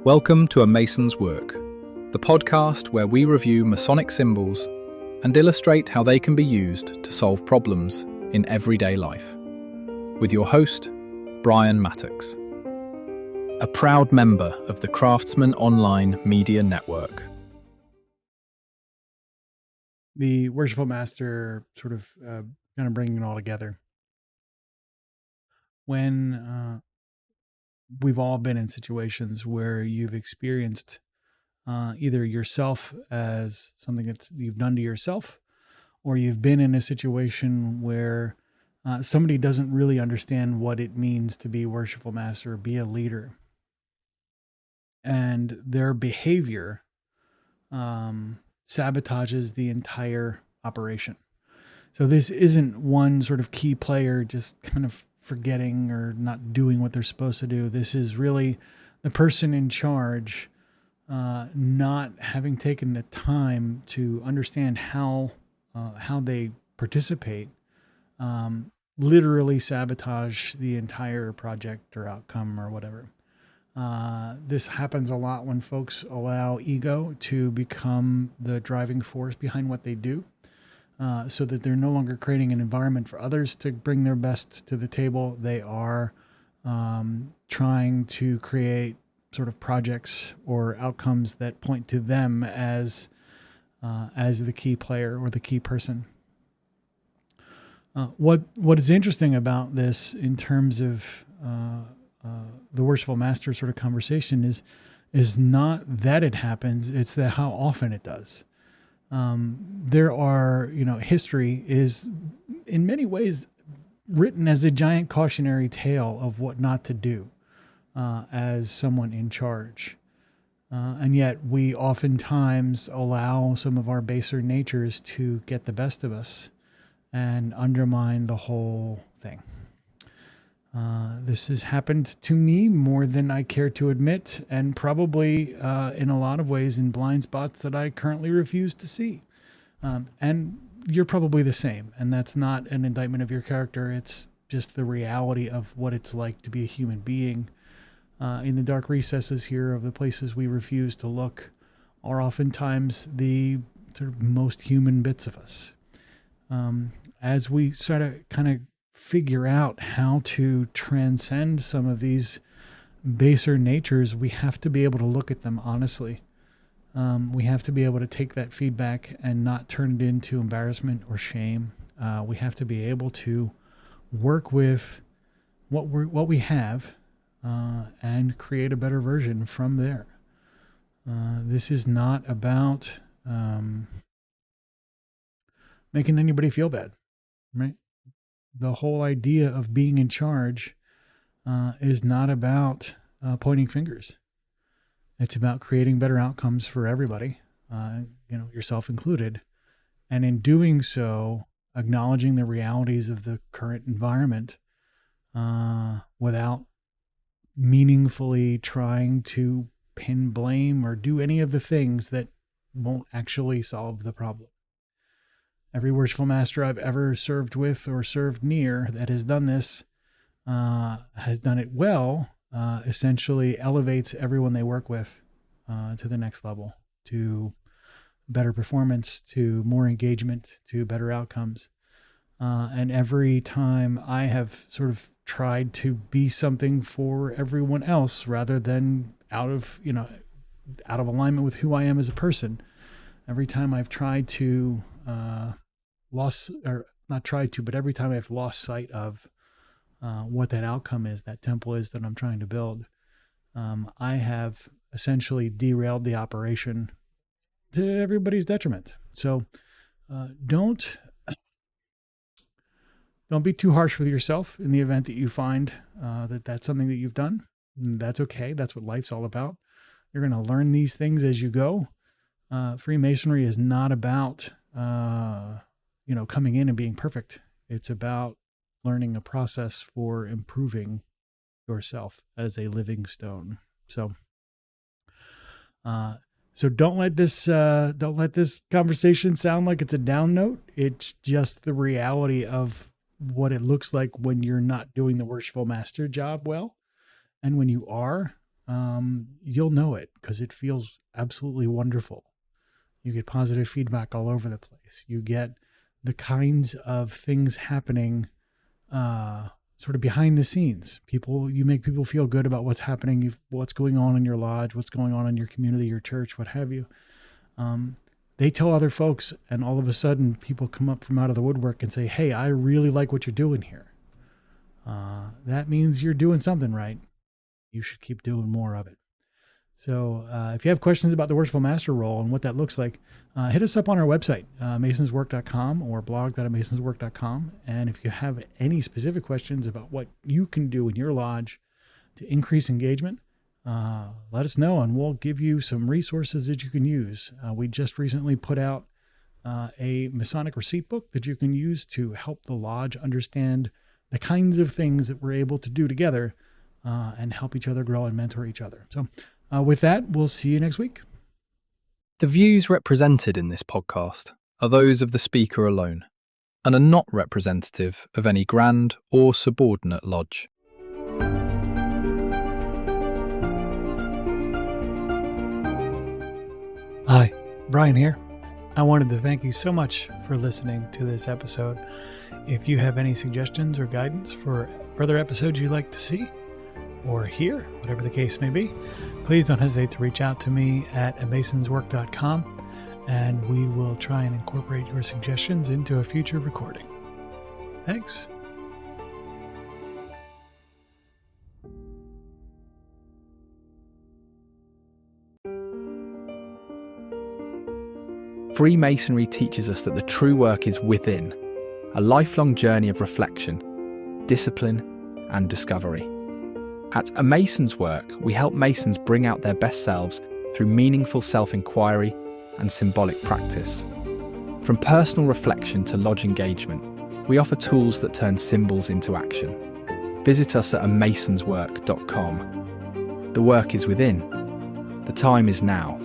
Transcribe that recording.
Welcome to A Mason's Work, the podcast where we review Masonic symbols and illustrate how they can be used to solve problems in everyday life. With your host, Brian Mattox, a proud member of the Craftsman Online Media Network. The Worshipful Master sort of kind of bringing it all together. When we've all been in situations where you've experienced either yourself as something that you've done to yourself, or you've been in a situation where somebody doesn't really understand what it means to be a Worshipful Master or be a leader. And their behavior sabotages the entire operation. So this isn't one sort of key player just kind of forgetting or not doing what they're supposed to do. This is really the person in charge not having taken the time to understand how they participate, literally sabotage the entire project or outcome or whatever. This happens a lot when folks allow ego to become the driving force behind what they do, so that they're no longer creating an environment for others to bring their best to the table. They are trying to create sort of projects or outcomes that point to them as the key player or the key person. What is interesting about this in terms of the Worshipful Master sort of conversation is not that it happens, it's that how often it does. There are, history is in many ways written as a giant cautionary tale of what not to do as someone in charge. And yet we oftentimes allow some of our baser natures to get the best of us and undermine the whole thing. This has happened to me more than I care to admit, and probably in a lot of ways in blind spots that I currently refuse to see. And you're probably the same, and that's not an indictment of your character. It's just the reality of what it's like to be a human being. In the dark recesses here of the places we refuse to look are oftentimes the sort of most human bits of us. As we sort of kind of figure out how to transcend some of these baser natures, we have to be able to look at them honestly. We have to be able to take that feedback and not turn it into embarrassment or shame. We have to be able to work with what we have and create a better version from there. This is not about making anybody feel bad, right? The whole idea of being in charge is not about pointing fingers. It's about creating better outcomes for everybody, yourself included. And in doing so, acknowledging the realities of the current environment without meaningfully trying to pin blame or do any of the things that won't actually solve the problem. Every Worshipful Master I've ever served with or served near that has done this, has done it well, essentially elevates everyone they work with to the next level, to better performance, to more engagement, to better outcomes. And every time I have sort of tried to be something for everyone else rather than out of alignment with who I am as a person, every time I've tried to every time I've lost sight of what that outcome is, that temple is that I'm trying to build, I have essentially derailed the operation to everybody's detriment. So don't be too harsh with yourself in the event that you find that that's something that you've done. And that's okay. That's what life's all about. You're going to learn these things as you go. Freemasonry is not about coming in and being perfect. It's about learning a process for improving yourself as a living stone. So don't let this conversation sound like it's a down note. It's just the reality of what it looks like when you're not doing the Worshipful Master job well. And when you are, you'll know it because it feels absolutely wonderful. You get positive feedback all over the place. You get the kinds of things happening sort of behind the scenes. You make people feel good about what's happening, what's going on in your lodge, what's going on in your community, your church, what have you. They tell other folks, and all of a sudden people come up from out of the woodwork and say, hey, I really like what you're doing here. That means you're doing something right. You should keep doing more of it. So if you have questions about the Worshipful Master role and what that looks like, hit us up on our website, masonswork.com or blog.masonswork.com. And if you have any specific questions about what you can do in your lodge to increase engagement, let us know and we'll give you some resources that you can use. We just recently put out a Masonic receipt book that you can use to help the lodge understand the kinds of things that we're able to do together and help each other grow and mentor each other. So with that, we'll see you next week. The views represented in this podcast are those of the speaker alone and are not representative of any grand or subordinate lodge. Hi, Brian here. I wanted to thank you so much for listening to this episode. If you have any suggestions or guidance for further episodes you'd like to see or hear, whatever the case may be, please don't hesitate to reach out to me at masonswork.com, and we will try and incorporate your suggestions into a future recording. Thanks. Freemasonry teaches us that the true work is within, a lifelong journey of reflection, discipline, and discovery. At A Mason's Work, we help Masons bring out their best selves through meaningful self-inquiry and symbolic practice. From personal reflection to lodge engagement, we offer tools that turn symbols into action. Visit us at amasonswork.com. The work is within. The time is now.